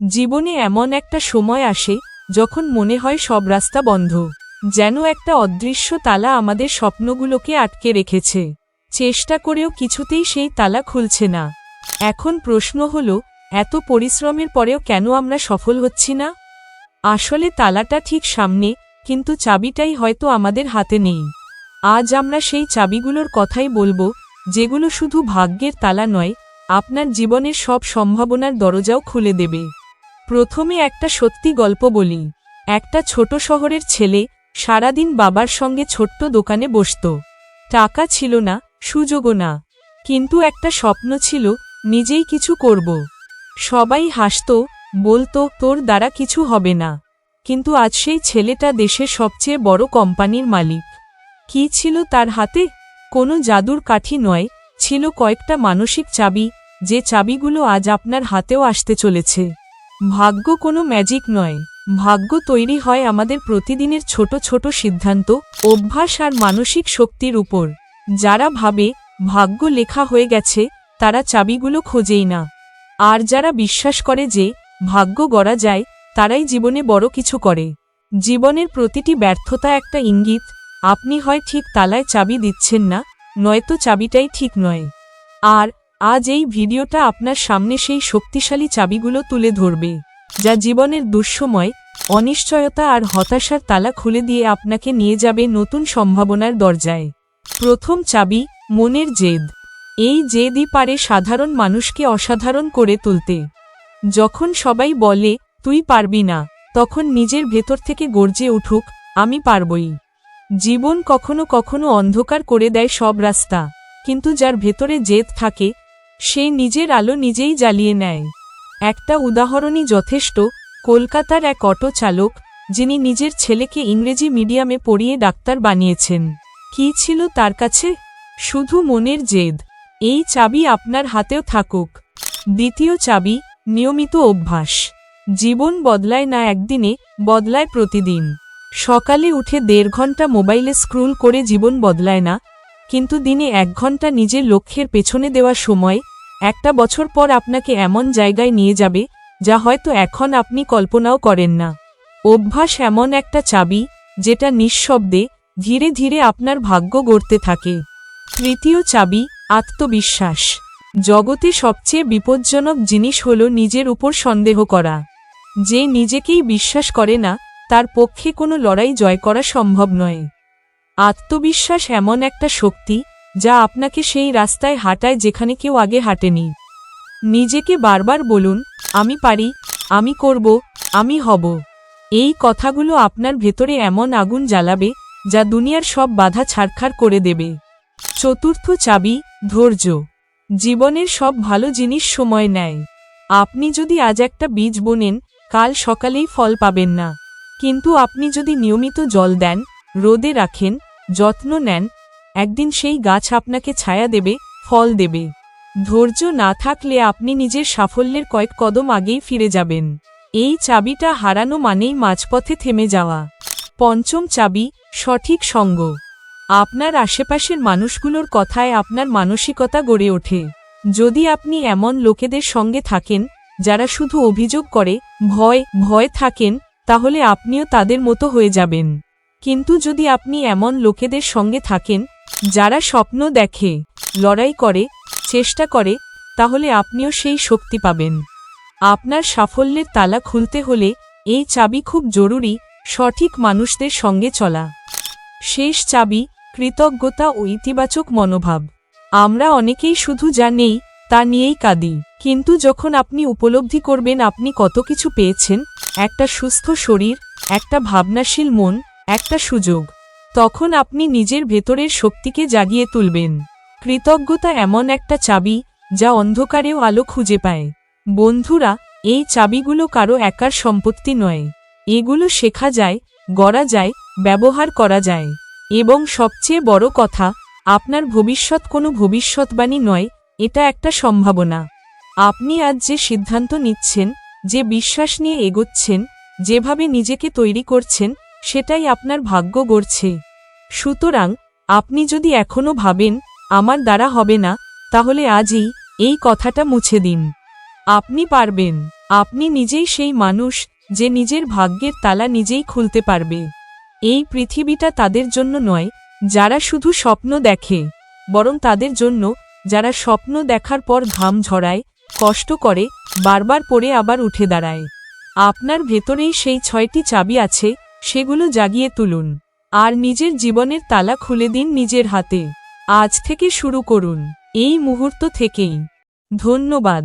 জীবনে এমন একটা সময় আসে যখন মনে হয় সব রাস্তা বন্ধ, যেন একটা অদৃশ্য তালা আমাদের স্বপ্নগুলোকে আটকে রেখেছে। চেষ্টা করেও কিছুতেই সেই তালা খুলছে না। এখন প্রশ্ন হলো, এত পরিশ্রমের পরেও কেন আমরা সফল হচ্ছি না? আসলে তালাটা ঠিক সামনে, কিন্তু চাবিটাই হয়তো আমাদের হাতে নেই। আজ আমরা সেই চাবিগুলোর কথাই বলবো, যেগুলো শুধু ভাগ্যের তালা নয়, আপনার জীবনের সব সম্ভাবনার দরজাও খুলে দেবে। প্রথমে একটা সত্যি গল্প বলি। একটা ছোট শহরের ছেলে সারাদিন বাবার সঙ্গে ছোট্ট দোকানে বসত। টাকা ছিল না, সুযোগও না, কিন্তু একটা স্বপ্ন ছিল, নিজেই কিছু করব। সবাই হাসত, বলতো তোর দ্বারা কিছু হবে না। কিন্তু আজ সেই ছেলেটা দেশের সবচেয়ে বড় কোম্পানির মালিক। কি ছিল তার হাতে? কোনো জাদুর কাঠি নয়, ছিল কয়েকটা মানসিক চাবি, যে চাবিগুলো আজ আপনার হাতেও আসতে চলেছে। ভাগ্য কোনো ম্যাজিক নয়, ভাগ্য তৈরি হয় আমাদের প্রতিদিনের ছোট ছোট সিদ্ধান্ত, অভ্যাস আর মানসিক শক্তির উপর। যারা ভাবে ভাগ্য লেখা হয়ে গেছে, তারা চাবিগুলো খোঁজেই না। আর যারা বিশ্বাস করে যে ভাগ্য গড়া যায়, তারাই জীবনে বড় কিছু করে। জীবনের প্রতিটি ব্যর্থতা একটা ইঙ্গিত, আপনি হয় ঠিক তালায় চাবি দিচ্ছেন না, নয়তো চাবিটাই ঠিক নয়। আর আজ এই ভিডিওটা আপনার সামনে সেই শক্তিশালী চাবিগুলো তুলে ধরবে, যা জীবনের দুঃসময়, অনিশ্চয়তা আর হতাশার তালা খুলে দিয়ে আপনাকে নিয়ে যাবে নতুন সম্ভাবনার দরজায়। প্রথম চাবি, মনের জেদ। এই জেদই পারে সাধারণ মানুষকে অসাধারণ করে তুলতে। যখন সবাই বলে তুই পারবি না, তখন নিজের ভেতর থেকে গর্জে উঠুক, আমি পারবই। জীবন কখনো কখনো অন্ধকার করে দেয় সব রাস্তা, কিন্তু যার ভেতরে জেদ থাকে, সে নিজের আলো নিজেই জ্বালিয়ে নেয়। একটা উদাহরণই যথেষ্ট। কলকাতার এক অটো চালক, যিনি নিজের ছেলেকে ইংরেজি মিডিয়ামে পড়িয়ে ডাক্তার বানিয়েছেন। কি ছিল তার কাছে? শুধু মনের জেদ। এই চাবি আপনার হাতেও থাকুক। দ্বিতীয় চাবি, নিয়মিত অভ্যাস। জীবন বদলায় না একদিনে, বদলায় প্রতিদিন। সকালে উঠে 1.5 ঘন্টা মোবাইলে স্ক্রোল করে জীবন বদলায় না, কিন্তু দিনে 1 ঘন্টা নিজের লক্ষ্যের পেছনে দেওয়া সময়, একটা বছর পর আপনাকে এমন জায়গায় নিয়ে যাবে, যা হয়তো এখন আপনি কল্পনাও করেন না। অভ্যাস এমন একটা চাবি, যেটা নিঃশব্দে, ধীরে ধীরে আপনার ভাগ্য গড়তে থাকে। তৃতীয় চাবি, আত্মবিশ্বাস। জগতে সবচেয়ে বিপজ্জনক জিনিস হলো নিজের উপর সন্দেহ করা। যে নিজেকেই বিশ্বাস করে না, তার পক্ষে কোনো লড়াই জয় করা সম্ভব নয়। আত্মবিশ্বাস এমন একটা শক্তি, যা আপনাকে সেই রাস্তায় হাঁটায় যেখানে কেউ আগে হাঁটেনি। নিজেকে বারবার বলুন, আমি পারি, আমি করব, আমি হব। এই কথাগুলো আপনার ভেতরে এমন আগুন জ্বালাবে, যা দুনিয়ার সব বাধা ছাড়খাড় করে দেবে। চতুর্থ চাবি, ধৈর্য। জীবনের সব ভালো জিনিস সময় নেয়। আপনি যদি আজ একটা বীজ বোনেন, কাল সকালেই ফল পাবেন না। কিন্তু আপনি যদি নিয়মিত জল দেন, রোদে রাখেন, যত্ন নেন, একদিন সেই গাছ আপনাকে ছায়া দেবে, ফল দেবে। ধৈর্য না থাকলে আপনি নিজের সাফল্যের কয়েক কদম আগেই ফিরে যাবেন। এই চাবিটা হারানো মানেই মাঝপথে থেমে যাওয়া। পঞ্চম চাবি, সঠিক সঙ্গ। আপনার আশেপাশের মানুষগুলোর কথায় আপনার মানসিকতা গড়ে ওঠে। যদি আপনি এমন লোকেদের সঙ্গে থাকেন, যারা শুধু অভিযোগ করে, ভয় থাকেন, তাহলে আপনিও তাদের মতো হয়ে যাবেন। কিন্তু যদি আপনি এমন লোকেদের সঙ্গে থাকেন, যারা স্বপ্ন দেখে, লড়াই করে, চেষ্টা করে, তাহলে আপনিও সেই শক্তি পাবেন। আপনার সাফল্যের তালা খুলতে হলে এই চাবি খুব জরুরি, সঠিক মানুষদের সঙ্গে চলা। শেষ চাবি, কৃতজ্ঞতা ও ইতিবাচক মনোভাব। আমরা অনেকেই শুধু যা নেই, তা নিয়েই কাঁদি। কিন্তু যখন আপনি উপলব্ধি করবেন আপনি কত কিছু পেয়েছেন, একটা সুস্থ শরীর, একটা ভাবনাশীল মন, একটা সুযোগ, তখন আপনি নিজের ভেতরের শক্তিকে জাগিয়ে তুলবেন। কৃতজ্ঞতা এমন একটা চাবি, যা অন্ধকারেও আলো খুঁজে পায়। বন্ধুরা, এই চাবিগুলো কারো একার সম্পত্তি নয়। এগুলো শেখা যায়, গড়া যায়, ব্যবহার করা যায়। এবং সবচেয়ে বড় কথা, আপনার ভবিষ্যৎ কোনো ভবিষ্যৎবাণী নয়, এটা একটা সম্ভাবনা। আপনি আজ যে সিদ্ধান্ত নিচ্ছেন, যে বিশ্বাস নিয়ে এগোচ্ছেন, যেভাবে নিজেকে তৈরি করছেন, সেটাই আপনার ভাগ্য গড়ছে। সুতরাং, আপনি যদি এখনো ভাবেন আমার দ্বারা হবে না, তাহলে আজই এই কথাটা মুছে দিন। আপনি পারবেন। আপনি নিজেই সেই মানুষ যে নিজের ভাগ্যের তালা নিজেই খুলতে পারবে। এই পৃথিবীটা তাদের জন্য নয় যারা শুধু স্বপ্ন দেখে, বরং তাদের জন্য যারা স্বপ্ন দেখার পর ঘাম ঝরায়, কষ্ট করে, বারবার পড়ে আবার উঠে দাঁড়ায়। আপনার ভেতরেই সেই 6টি চাবি আছে, সেগুলো জাগিয়ে তুলুন আর নিজের জীবনের তালা খুলে দিন নিজের হাতে। আজ থেকে শুরু করুন, এই মুহূর্ত থেকেই। ধন্যবাদ।